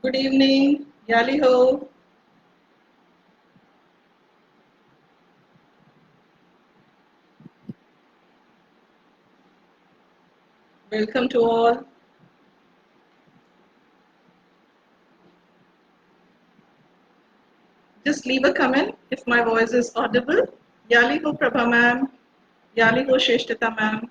Good evening, Yali Ho. Welcome to all. Just leave a comment if my voice is audible. Yali Ho Prabha ma'am, Yali Ho Shreshtata ma'am.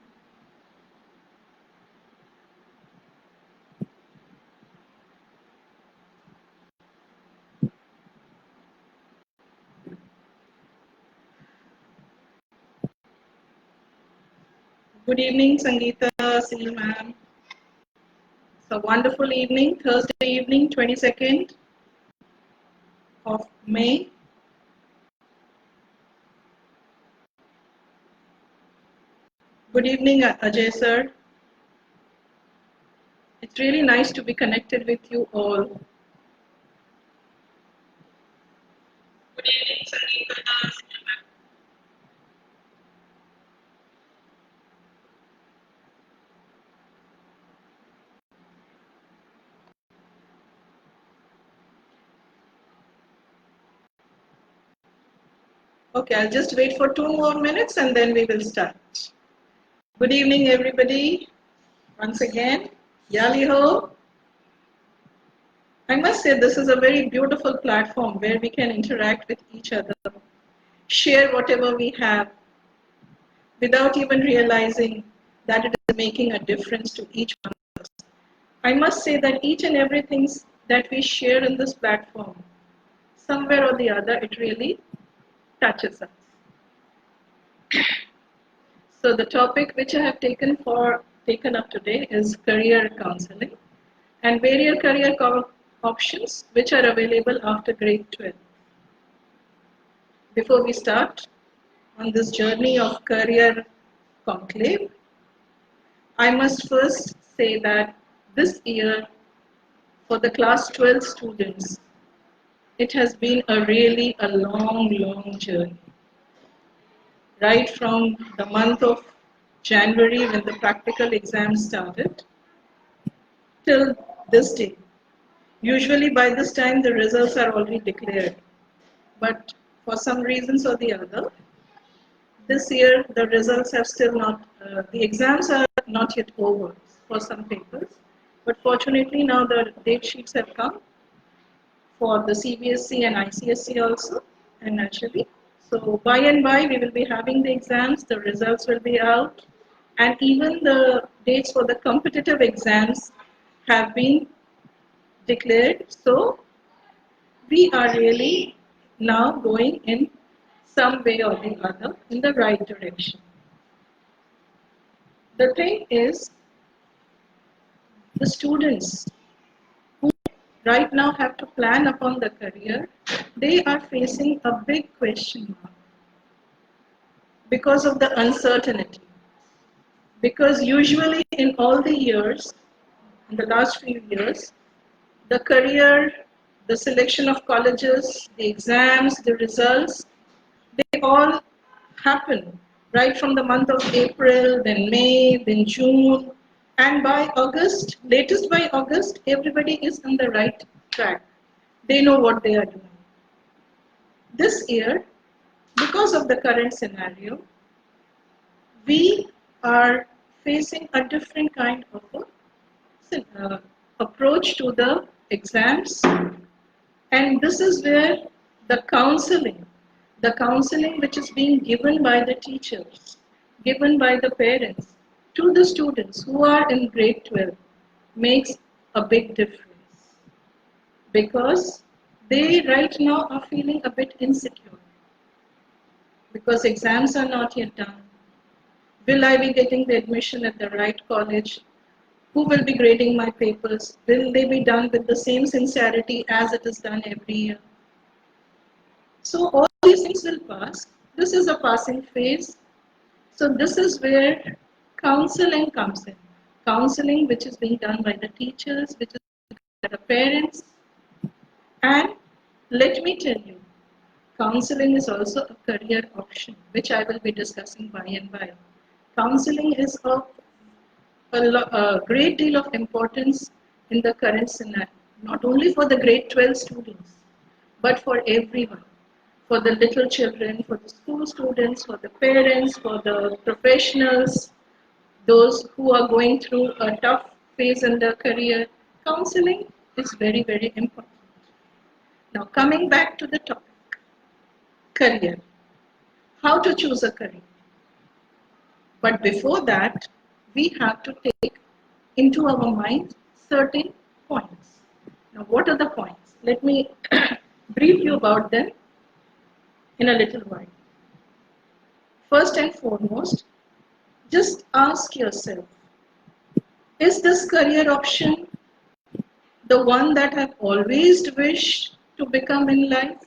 Good evening, Sangeeta, Seal ma'am. It's a wonderful evening, Thursday evening, 22nd of May. Good evening, Ajay sir. It's really nice to be connected with you all. Good evening, Sangeeta. Okay, I'll just wait for 2 more minutes and then we will start. Good evening, everybody. Once again, Yali Ho. I must say, this is a very beautiful platform where we can interact with each other, share whatever we have without even realizing that it is making a difference to each one of us. I must say that each and everything that we share in this platform, somewhere or the other, it really touches us. So the topic which I have taken up today is career counseling and various career options which are available after grade 12. Before we start on this journey of career conclave, I must first say that this year for the class 12 students, it has been a long journey. Right from the month of January when the practical exams started till this day. Usually by this time the results are already declared. But for some reasons or the other, this year the results have still not, the exams are not yet over for some papers. But fortunately now the date sheets have come for the CBSE and ICSE also, and naturally. So by and by we will be having the exams, the results will be out, and even the dates for the competitive exams have been declared. So we are really now going in some way or the other in the right direction. The thing is, the students who right now have to plan upon the career, they are facing a big question mark because of the uncertainty. Because usually in all the years, in the last few years, the career, the selection of colleges, the exams, the results, they all happen right from the month of April, then May, then June, and by August, latest by August, everybody is on the right track. They know what they are doing. This year, because of the current scenario, we are facing a different kind of approach to the exams, and this is where the counseling which is being given by the teachers, given by the parents to the students who are in grade 12 makes a big difference because they right now are feeling a bit insecure because exams are not yet done. Will I be getting the admission at the right college? Who will be grading my papers? Will they be done with the same sincerity as it is done every year? So all these things will pass. This is a passing phase. So this is where counseling comes in. Counseling which is being done by the teachers, which is by the parents. And let me tell you, counseling is also a career option, which I will be discussing by and by. Counseling is of a great deal of importance in the current scenario, not only for the grade 12 students, but for everyone, for the little children, for the school students, for the parents, for the professionals, those who are going through a tough phase in their career. Counseling is very, very important. Now, coming back to the topic, career. How to choose a career. But before that, we have to take into our mind certain points. Now, what are the points? Let me brief you about them in a little while. First and foremost, just ask yourself, is this career option the one that I've always wished to become in life?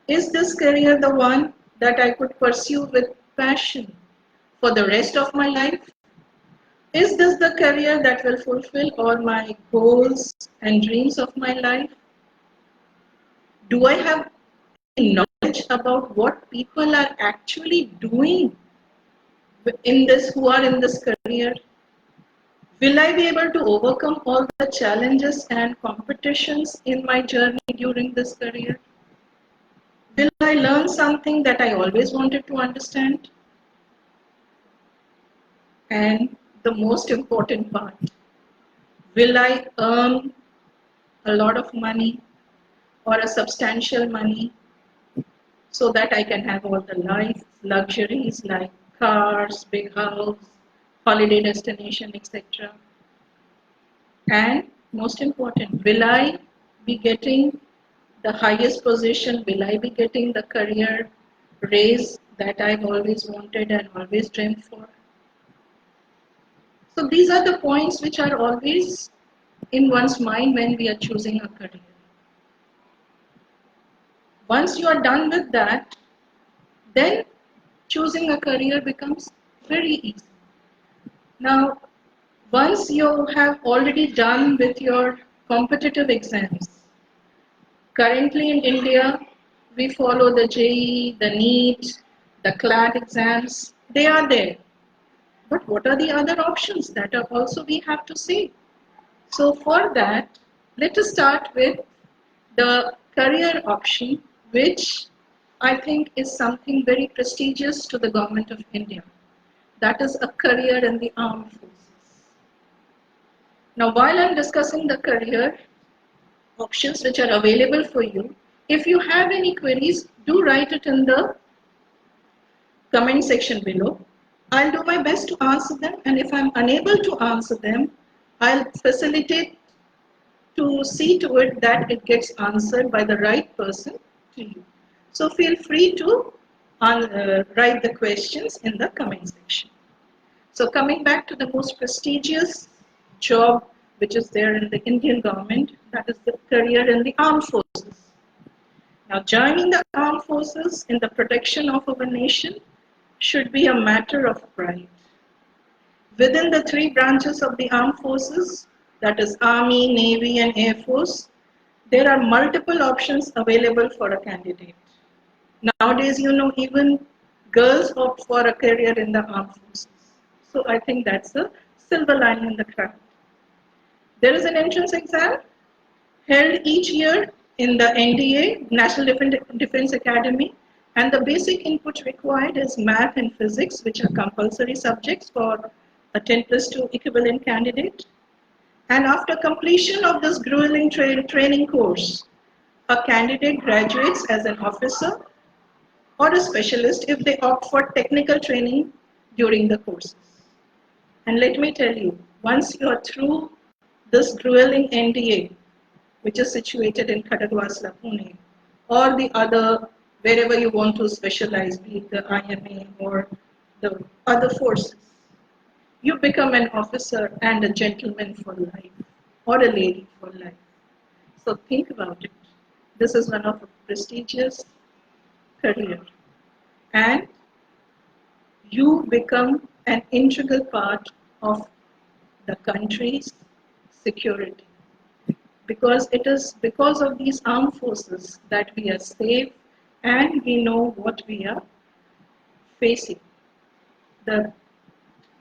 Is this career the one that I could pursue with passion for the rest of my life? Is this the career that will fulfill all my goals and dreams of my life? Do I have knowledge about what people are actually doing in this, who are in this career? Will I be able to overcome all the challenges and competitions in my journey during this career? Will I learn something that I always wanted to understand? And the most important part, will I earn a lot of money or a substantial money so that I can have all the life luxuries like cars, big house, holiday destination, etc. And most important, will I be getting the highest position? Will I be getting the career raise that I've always wanted and always dreamed for? So these are the points which are always in one's mind when we are choosing a career. Once you are done with that, then choosing a career becomes very easy. Now, once you have already done with your competitive exams, currently in India, we follow the JEE, the NEET, the CLAT exams. They are there. But what are the other options that are also we have to see? So for that, let us start with the career option, which I think is something very prestigious to the government of India. That is a career in the armed forces. Now, while I'm discussing the career options which are available for you, if you have any queries, do write it in the comment section below. I'll do my best to answer them, and if I'm unable to answer them, I'll facilitate to see to it that it gets answered by the right person to you. So feel free to write the questions in the comment section. So coming back to the most prestigious job which is there in the Indian government, that is the career in the armed forces. Now joining the armed forces in the protection of our nation should be a matter of pride. Within the three branches of the armed forces, that is Army, Navy and Air Force, there are multiple options available for a candidate. Nowadays, even girls opt for a career in the armed forces. So I think that's a silver lining in the crown. There is an entrance exam held each year in the NDA, National Defense Academy, and the basic input required is math and physics, which are compulsory subjects for a 10+2 equivalent candidate. And after completion of this grueling training course, a candidate graduates as an officer or a specialist if they opt for technical training during the courses. And let me tell you, once you are through this grueling NDA, which is situated in Khadagwasla, Pune, or the other, wherever you want to specialize, be it the IMA or the other forces, you become an officer and a gentleman for life, or a lady for life. So think about it. This is one of a prestigious career. And you become an integral part of the country's security. Because it is because of these armed forces that we are safe and we know what we are facing.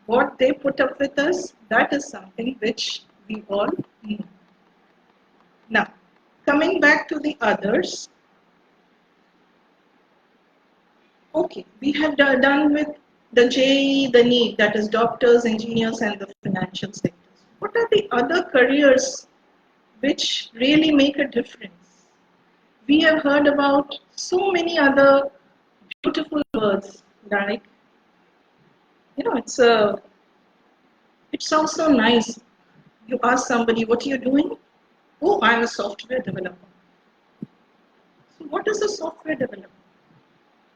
What they put up with us, that is something which we all know. Now, coming back to the others, okay, we have done with the JEE, the NEET, that is doctors, engineers, and the financial sectors. What are the other careers which really make a difference? We have heard about so many other beautiful words like, it sounds so nice. You ask somebody, what are you doing? Oh, I'm a software developer. So what is a software developer?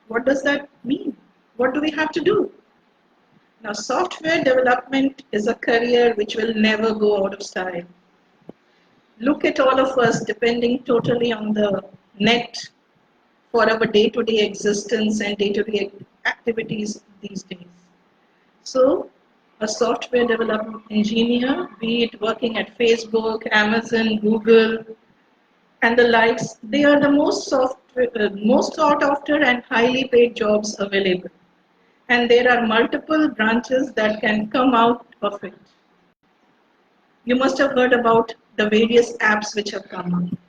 What does that mean? What do we have to do? Now, software development is a career which will never go out of style. Look at all of us depending totally on the net for our day-to-day existence and day-to-day activities these days. So, a software development engineer, be it working at Facebook, Amazon, Google, and the likes, they are the most sought after and highly paid jobs available. And there are multiple branches that can come out of it. You must have heard about the various apps which have come up.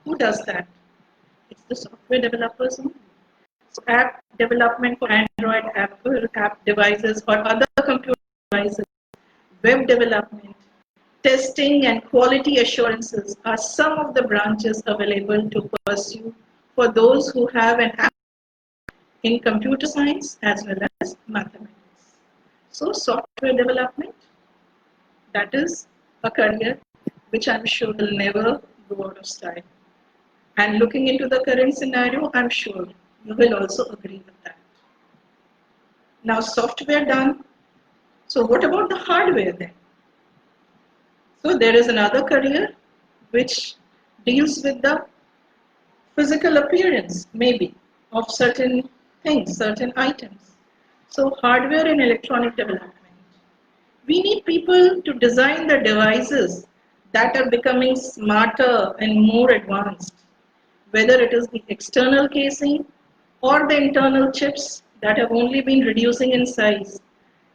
Who does that? It's the software developers only. So app development for Android, Apple app devices or other computer devices, web development, testing and quality assurances are some of the branches available to pursue for those who have an app in computer science as well as mathematics. So software development, that is a career which I'm sure will never go out of style. And looking into the current scenario, I'm sure you will also agree with that. Now, software done. So, what about the hardware then? So, there is another career which deals with the physical appearance, maybe, of certain things, certain items. So, hardware and electronic development. We need people to design the devices that are becoming smarter and more advanced, whether it is the external casing or the internal chips that have only been reducing in size.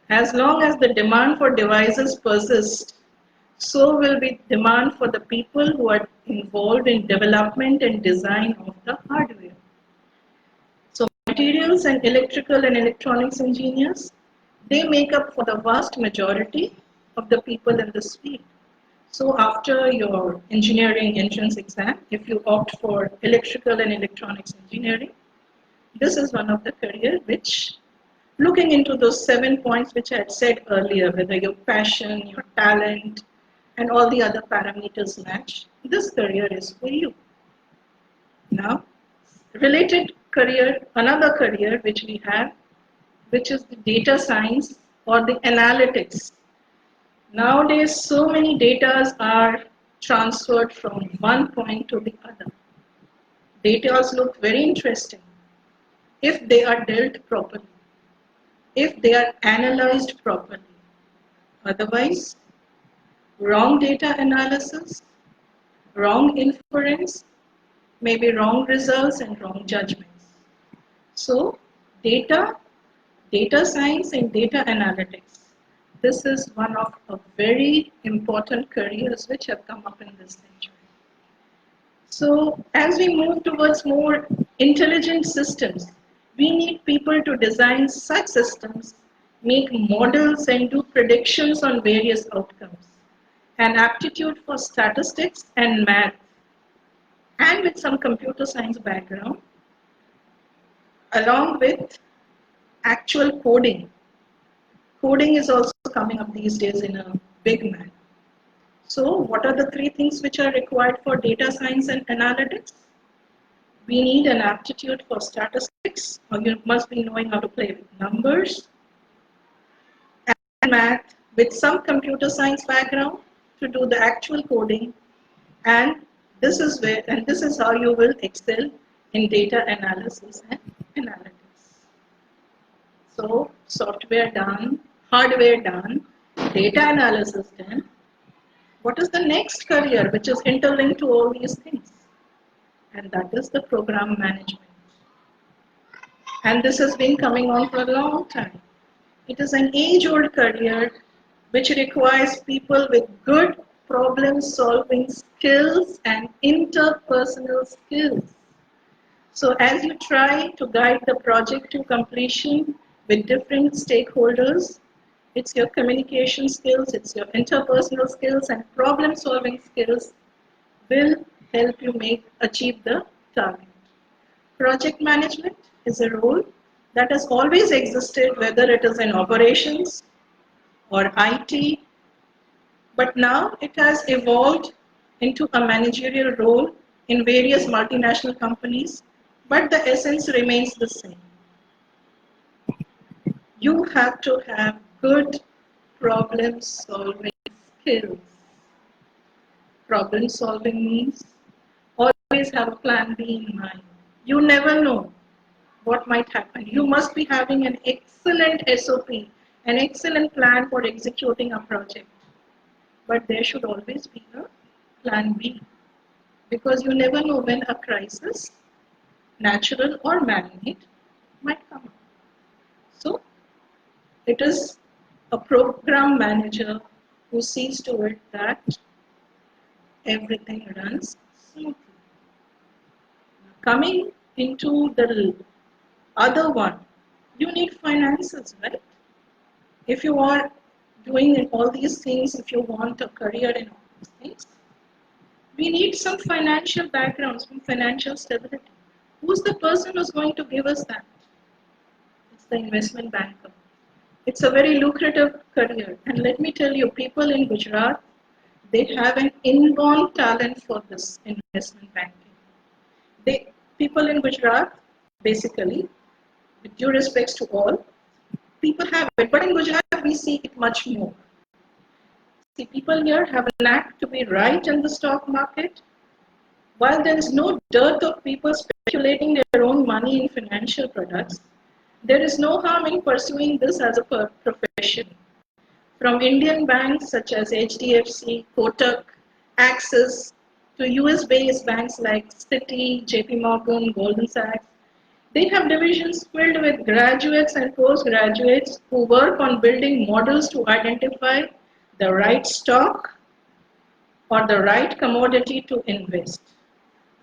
As long as the demand for devices persists, so will be demand for the people who are involved in development and design of the hardware. So materials and electrical and electronics engineers, they make up for the vast majority of the people in this field. So after your engineering entrance exam, if you opt for electrical and electronics engineering, this is one of the career which, looking into those 7 points which I had said earlier, whether your passion, your talent, and all the other parameters match, this career is for you. Now, related career, another career which we have, which is the data science or the analytics. Nowadays, so many data are transferred from one point to the other. Data look very interesting if they are dealt properly, if they are analyzed properly. Otherwise, wrong data analysis, wrong inference, maybe wrong results and wrong judgments. So, data science and data analytics. This is one of a very important careers which have come up in this century. So as we move towards more intelligent systems, we need people to design such systems, make models and do predictions on various outcomes, and aptitude for statistics and math, and with some computer science background, along with actual coding. Coding is also coming up these days in a big manner. So what are the three things which are required for data science and analytics? We need an aptitude for statistics, or you must be knowing how to play with numbers, and math with some computer science background to do the actual coding, and this is how you will excel in data analysis and analytics. So software done, hardware done, data analysis done. What is the next career which is interlinked to all these things? And that is the program management. And this has been coming on for a long time. It is an age-old career which requires people with good problem solving skills and interpersonal skills. So as you try to guide the project to completion with different stakeholders, it's your communication skills, it's your interpersonal skills and problem solving skills will help you achieve the target. Project management is a role that has always existed, whether it is in operations or IT, but now it has evolved into a managerial role in various multinational companies, but the essence remains the same. You have to have good problem solving skills. Problem solving means always have a plan B in mind. You never know what might happen. You must be having an excellent SOP, an excellent plan for executing a project. But there should always be a plan B, because you never know when a crisis, natural or man-made, might come up. So it is a program manager who sees to it that everything runs smoothly. Coming into the other one, you need finances, right? If you are doing all these things, if you want a career in all these things, we need some financial background, some financial stability. Who's the person who's going to give us that? It's the investment banker. It's a very lucrative career. And let me tell you, people in Gujarat, they have an inborn talent for this investment banking. People in Gujarat, basically, with due respects to all, people have it. But in Gujarat, we see it much more. See, people here have a knack to be right in the stock market. While there is no dearth of people speculating their own money in financial products, there is no harm in pursuing this as a profession. From Indian banks such as HDFC, Kotak, Axis, to US-based banks like Citi, JP Morgan, Goldman Sachs, they have divisions filled with graduates and postgraduates who work on building models to identify the right stock or the right commodity to invest.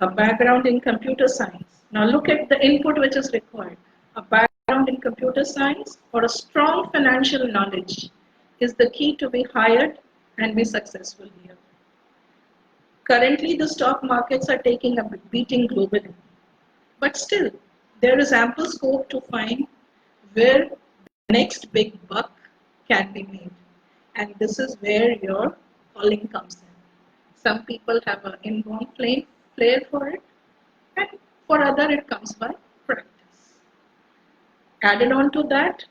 A background in computer science. Now look at the input which is required. A background in computer science or a strong financial knowledge is the key to be hired and be successful here. Currently, the stock markets are taking a beating globally. But still, there is ample scope to find where the next big buck can be made. And this is where your calling comes in. Some people have an inborn flair for it, and for other it comes by practice. Added on to that,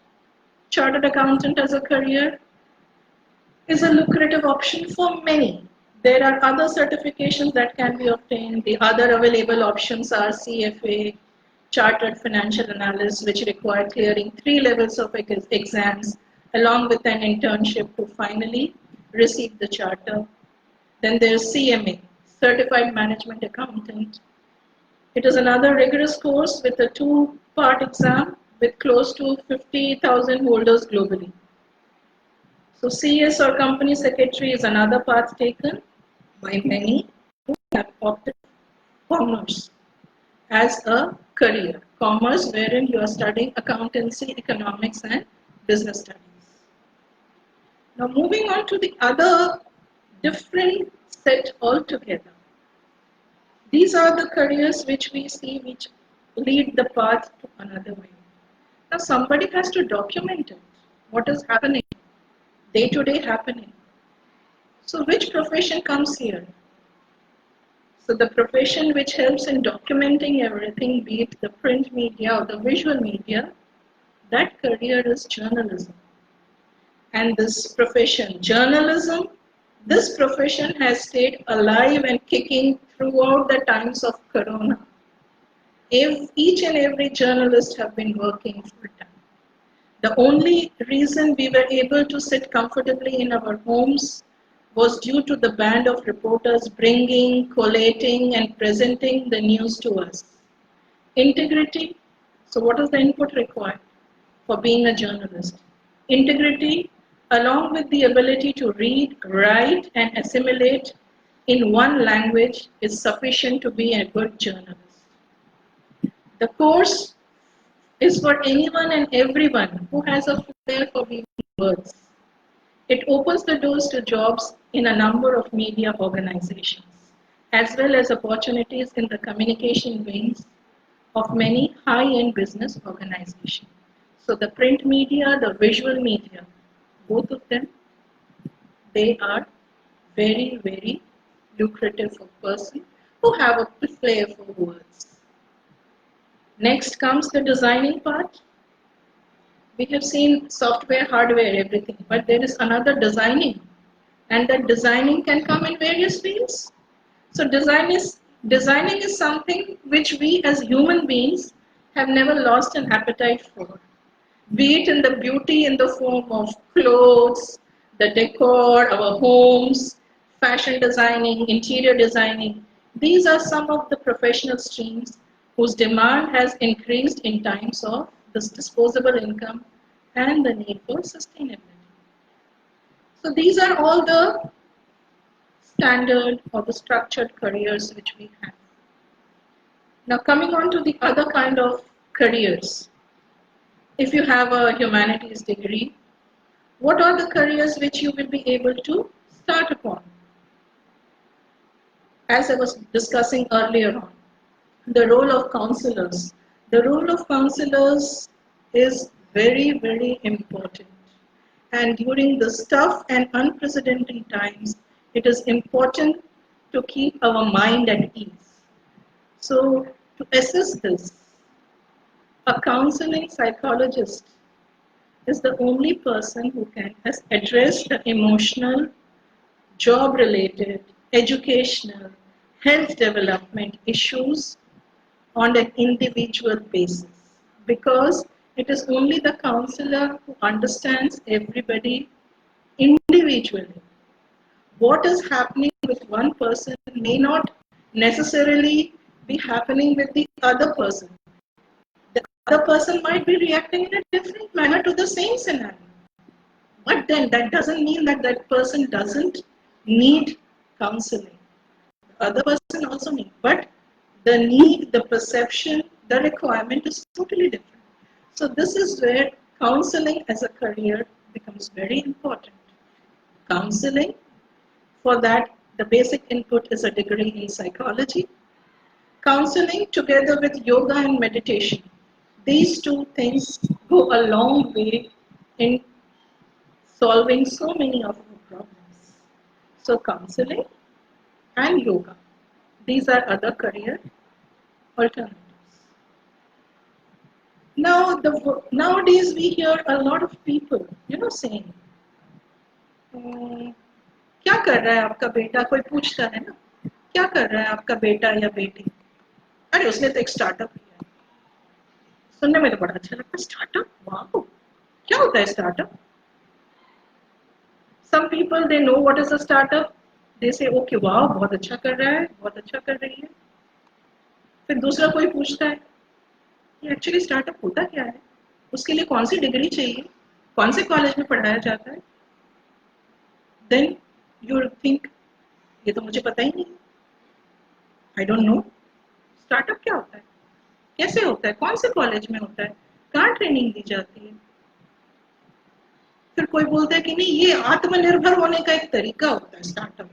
chartered accountant as a career is a lucrative option for many. There are other certifications that can be obtained. The other available options are CFA, Chartered Financial Analyst, which require clearing 3 levels of exams along with an internship to finally receive the charter. Then there's CMA, Certified Management Accountant. It is another rigorous course with a 2-part exam with close to 50,000 holders globally. So CS or company secretary is another path taken by many who have opted for commerce as a career. Commerce wherein you are studying accountancy, economics and business studies. Now moving on to the other different set altogether. These are the careers which we see which lead the path to another way. Now somebody has to document it. What is happening? Day-to-day happening. So which profession comes here? So the profession which helps in documenting everything, be it the print media or the visual media, that career is journalism. And this profession, journalism, this profession has stayed alive and kicking throughout the times of Corona. Each and every journalist have been working full time. The only reason we were able to sit comfortably in our homes was due to the band of reporters bringing, collating and presenting the news to us. Integrity. So what is the input required for being a journalist? Integrity, along with the ability to read, write, and assimilate in one language, is sufficient to be a good journalist. The course is for anyone and everyone who has a flair for weaving words. It opens the doors to jobs in a number of media organizations, as well as opportunities in the communication wings of many high-end business organizations. So the print media, the visual media, both of them, they are very, very lucrative for person who have a flair for words. Next comes the designing part. We have seen software, hardware, everything, but there is another designing, and that designing can come in various fields. So designing is something which we as human beings have never lost an appetite for. Be it in the beauty in the form of clothes, the decor, our homes, fashion designing, interior designing. These are some of the professional streams whose demand has increased in times of this disposable income and the need for sustainability. So these are all the standard or the structured careers which we have. Now coming on to the other kind of careers. If you have a humanities degree, what are the careers which you will be able to start upon? As I was discussing earlier on, the role of counselors. The role of counselors is very, very important. And during the tough and unprecedented times, it is important to keep our mind at ease. So, to assess this, a counseling psychologist is the only person who can address the emotional, job-related, educational, health development issues on an individual basis, because it is only the counselor who understands everybody individually. What is happening with one person may not necessarily be happening with the other person. The other person might be reacting in a different manner to the same scenario. But then that doesn't mean that that person doesn't need counseling. The other person also needs. But the need, the perception, the requirement is totally different. So this is where counseling as a career becomes very important. Counseling, for that, the basic input is a degree in psychology. Counseling together with yoga and meditation. These two things go a long way in solving so many of our problems. So counseling and yoga. These are other career alternatives. Nowadays we hear a lot of people, saying, क्या कर रहा है आपका बेटा? कोई पूछता है ना, क्या कर रहा है आपका बेटा या बेटी? अरे उसने तो एक स्टार्टअप किया। सुनने में तो बड़ा अच्छा लगता है, स्टार्टअप, वाओ, क्या होता है startup? Some people they know what is a startup. They say, okay, wow, बहुत अच्छा कर रहा है, बहुत अच्छा कर रही है। फिर दूसरा कोई पूछता है कि एक्चुअली स्टार्टअप होता क्या है, उसके लिए कौन सी डिग्री चाहिए, कौन से कॉलेज में पढ़ाया जाता है? देन यू थिंक, ये तो मुझे पता ही नहीं, आई डोंट नो स्टार्टअप क्या होता है, कैसे होता है, कौन से कॉलेज में होता है, कहाँ ट्रेनिंग दी जाती है? फिर कोई बोलता है कि नहीं, ये आत्मनिर्भर होने का एक तरीका होता है startup,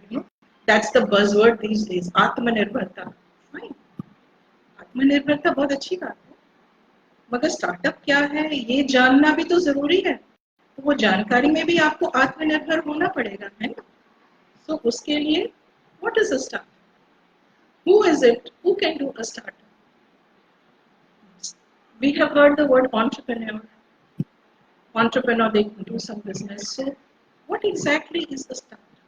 that's the buzzword these days, आत्मनिर्भरता। आत्मनिर्भरता बहुत अच्छी बात है, मगर स्टार्टअप क्या है ये जानना भी तो जरूरी है। तो वो जानकारी में भी आपको आत्मनिर्भर होना पड़ेगा, है ना? सो उसके लिए what is a startup? Who is it? Who can do a startup? We have heard the word entrepreneur. Entrepreneur, they can do some business. So what exactly is the startup?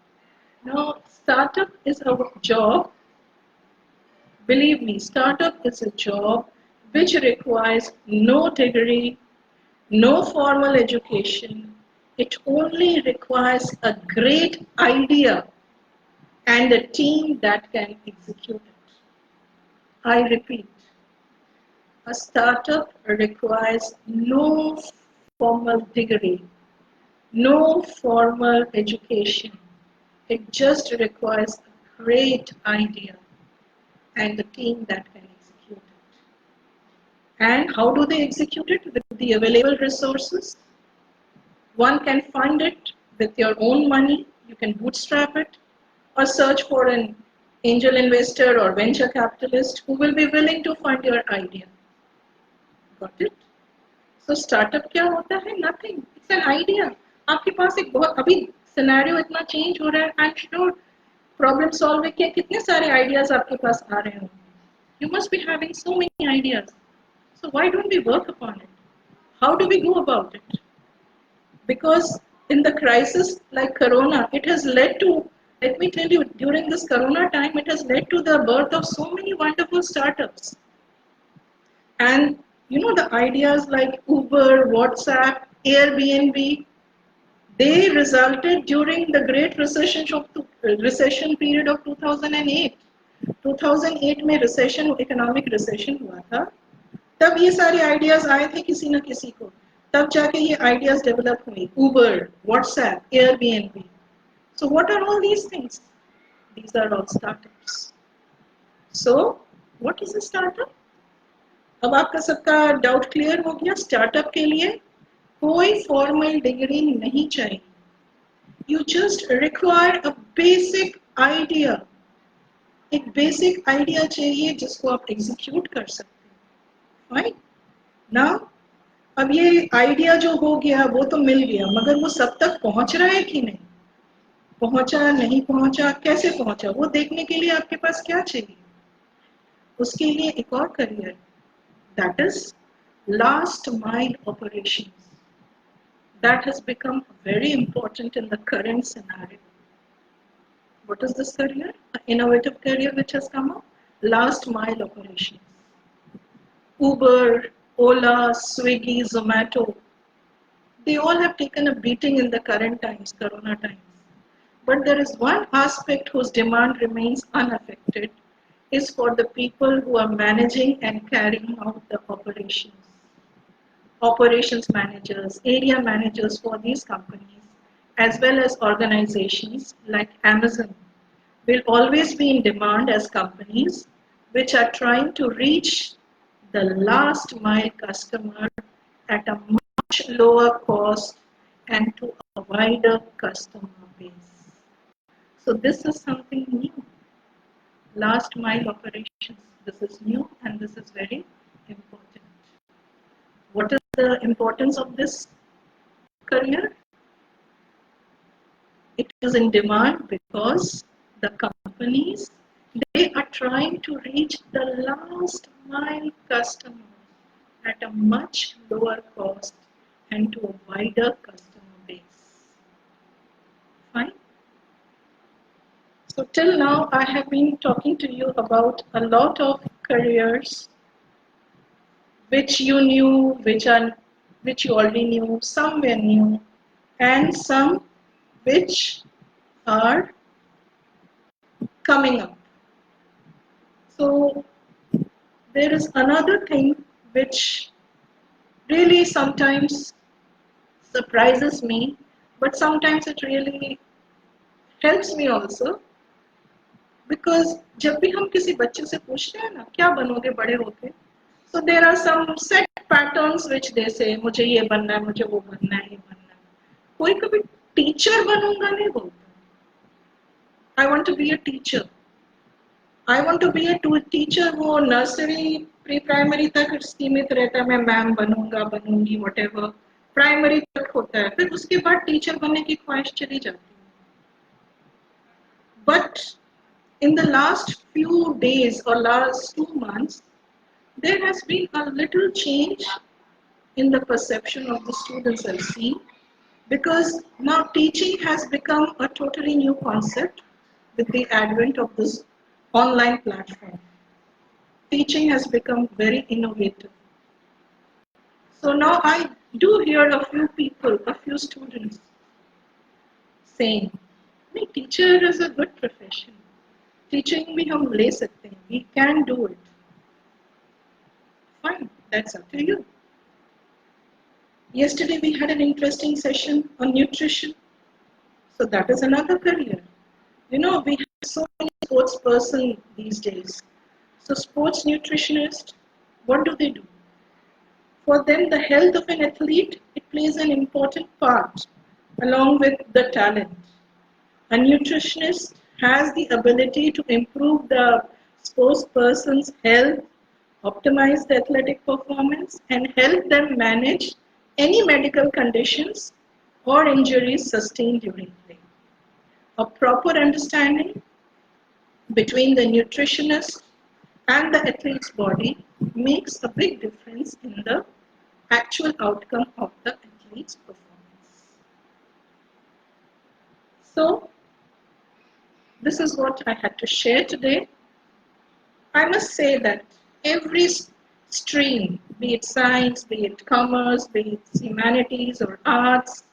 Now startup is a job. Believe me, startup is a job which requires no degree, no formal education. It only requires a great idea and a team that can execute it. I repeat, a startup requires no formal degree, No formal education. It just requires a great idea and a team that can execute it. And how do they execute it? With the available resources. One can fund it with your own money, you can bootstrap it, or search for an angel investor or venture capitalist who will be willing to fund your idea. Got it? So startup क्या होता है? Nothing. It's an idea. आपके पास एक बहुत अभी scenario इतना change हो रहा है. I'm sure प्रॉब्लम सॉल्विंग के कितने सारे आइडियाज आपके पास आ रहे होंगे. You must be having so many ideas. So why don't we work upon it? How do we go about it? Because in the crisis like Corona, it has led to, let me tell you, during this Corona time, it has led to the birth of so many wonderful startups. And you know, the ideas like Uber, WhatsApp, Airbnb, they resulted during the Great Recession period of 2008. 2008 में recession, economic recession हुआ था. तब ये सारे ideas आए थे किसी न किसी को. तब जाके ये ideas develop हुई. Uber, WhatsApp, Airbnb. So what are all these things? These are all startups. So what is a startup? अब आपका सबका डाउट क्लियर हो गया. स्टार्टअप के लिए कोई फॉर्मल डिग्री नहीं चाहिए. You just require a basic idea. एक बेसिक आइडिया चाहिए जिसको आप एग्जीक्यूट कर सकते हैं. राइट नाउ अब ये आइडिया जो हो गया वो तो मिल गया, मगर वो सब तक पहुंच रहा है कि नहीं, पहुंचा नहीं पहुंचा, कैसे पहुंचा, वो देखने के लिए आपके पास क्या चाहिए? उसके लिए एक और career, that is last mile operations. That has become very important in the current scenario. What is this career? An innovative career which has come up? Last mile operations. Uber, Ola, Swiggy, Zomato, they all have taken a beating in the current times, Corona times. But there is one aspect whose demand remains unaffected, is for the people who are managing and carrying out the operations. Operations managers, area managers for these companies, as well as organizations like Amazon, will always be in demand as companies which are trying to reach the last mile customer at a much lower cost and to a wider customer base. So this is something new. Last mile operations. This is new and this is very important. What is the importance of this career? It is in demand because the companies, they are trying to reach the last mile customer at a much lower cost and to a wider customer base. Fine. So till now I have been talking to you about a lot of careers which you knew, which you already knew, some were new, and some which are coming up. So there is another thing which really sometimes surprises me, but sometimes it really helps me also, because जब भी हम किसी बच्चे से पूछते हैं ना क्या बनोगे बड़े होके, so there are some set patterns which they say मुझे ये बनना है, मुझे वो बनना है, ये बनना है. कोई कभी टीचर बनूंगा नहीं बोलता. I want to be a teacher. I want to be a teacher. वो नर्सरी प्री प्राइमरी तक सीमित रहता है, मैं मैम बनूंगा बनूंगी whatever. प्राइमरी तक होता है, फिर उसके बाद टीचर बनने की ख्वाहिश चली जाती है. But in the last few days or last 2 months, there has been a little change in the perception of the students I've seen, because now teaching has become a totally new concept with the advent of this online platform. Teaching has become very innovative. So now I do hear a few people, a few students saying, teacher is a good profession. Teaching भी हम ले सकते हैं. We can do it. Fine, that's up to you. Yesterday we had an interesting session on nutrition. So that is another career. You know, we have so many sports person these days. So sports nutritionist, what do they do? For them, the health of an athlete, it plays an important part along with the talent. A nutritionist has the ability to improve the sports person's health, optimize the athletic performance, and help them manage any medical conditions or injuries sustained during play. A proper understanding between the nutritionist and the athlete's body makes a big difference in the actual outcome of the athlete's performance. So, this is what I had to share today. I must say that every stream, be it science, be it commerce, be it humanities or arts,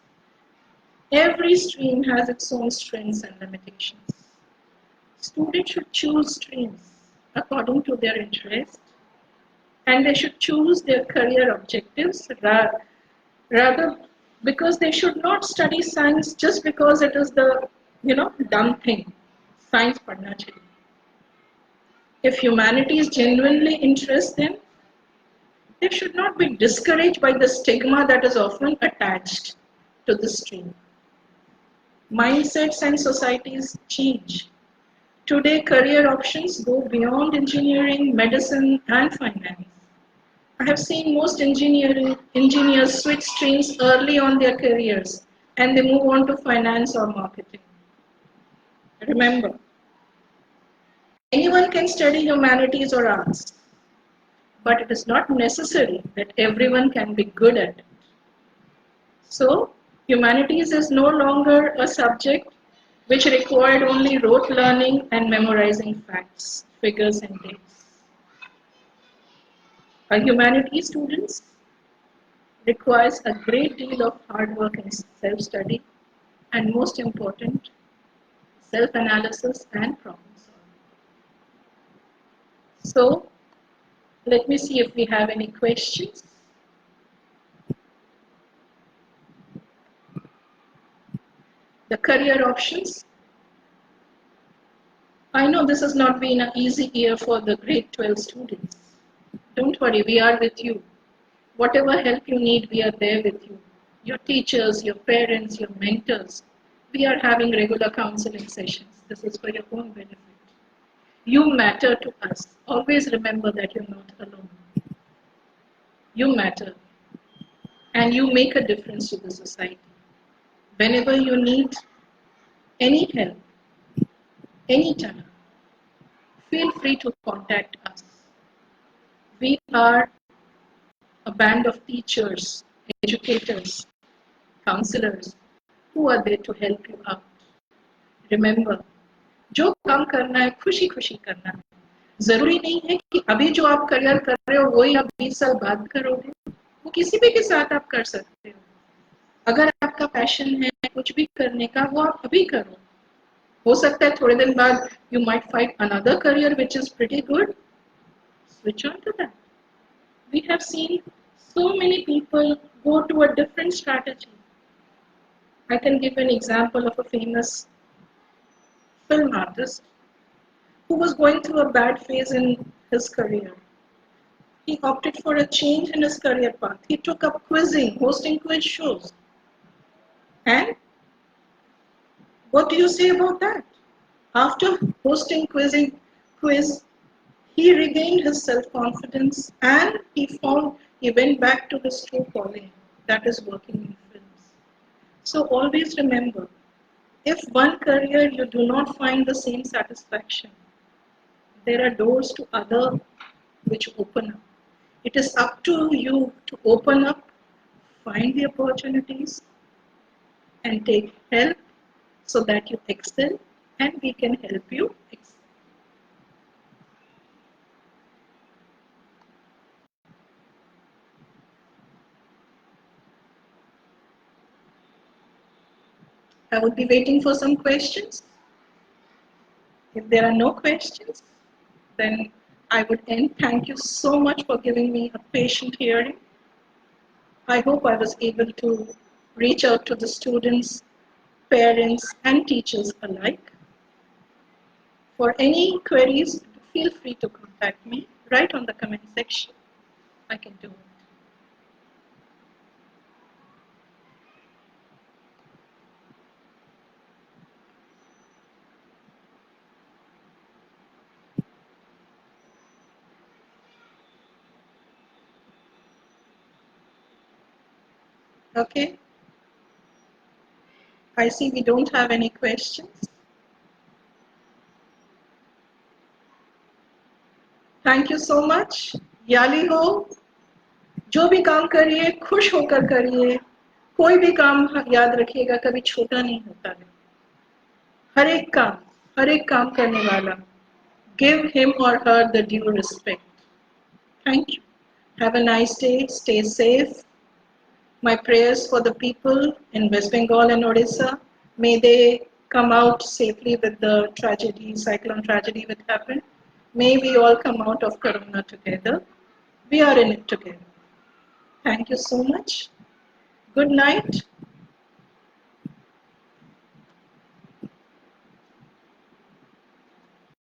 every stream has its own strengths and limitations. Students should choose streams according to their interest, and they should choose their career objectives rather, because they should not study science just because it is the dumb thing. Science padna chahiye. If humanities genuinely interest them, they should not be discouraged by the stigma that is often attached to the stream. Mindsets and societies change. Today, career options go beyond engineering, medicine, and finance. I have seen most engineers switch streams early on their careers and they move on to finance or marketing. Remember, anyone can study humanities or arts, but it is not necessary that everyone can be good at it. So, humanities is no longer a subject which required only rote learning and memorizing facts, figures, and dates. A humanities students requires a great deal of hard work and self-study, and most important, self-analysis and problem solving. So, let me see if we have any questions. The career options. I know this has not been an easy year for the grade 12 students. Don't worry, we are with you. Whatever help you need, we are there with you. Your teachers, your parents, your mentors. We are having regular counseling sessions. This is for your own benefit. You matter to us. Always remember that you're not alone. You matter. And you make a difference to the society. Whenever you need any help, anytime, feel free to contact us. We are a band of teachers, educators, counselors who are there to help you out. Remember, जो काम करना है खुशी खुशी करना है. जरूरी नहीं है कि अभी जो आप करियर कर रहे हो वही आप 20 साल बाद करोगे. वो किसी भी के साथ आप कर सकते हो. अगर आपका पैशन है कुछ भी करने का, वो आप अभी करो. हो सकता है थोड़े दिन बाद you might find another career which is pretty good. Switch on to that. We have seen so many people go to a different strategy. I can give an example of a famous film artist who was going through a bad phase in his career. He opted for a change in his career path. He took up quizzing, hosting quiz shows. And what do you say about that? After hosting quiz, he regained his self-confidence and he went back to his true calling, that is working in films. So always remember, if one career you do not find the same satisfaction, there are doors to other which open up. It is up to you to open up, find the opportunities, and take help so that you excel and we can help you excel. I would be waiting for some questions. If there are no questions, then I would end. Thank you so much for giving me a patient hearing. I hope I was able to reach out to the students, parents, and teachers alike. For any queries, feel free to contact me right on the comment section. I can do it. Okay, I see we don't have any questions. Thank you so much. याली हो, जो भी काम करिए खुश होकर करिए. कोई भी काम याद रखिएगा कभी छोटा नहीं होता है. हर एक काम करने वाला. Give him or her the due respect. Thank you. Have a nice day. Stay safe. My prayers for the people in West Bengal and Odisha. May they come out safely with the tragedy, cyclone tragedy that happened. May we all come out of Corona together. We are in it together. Thank you so much. Good night.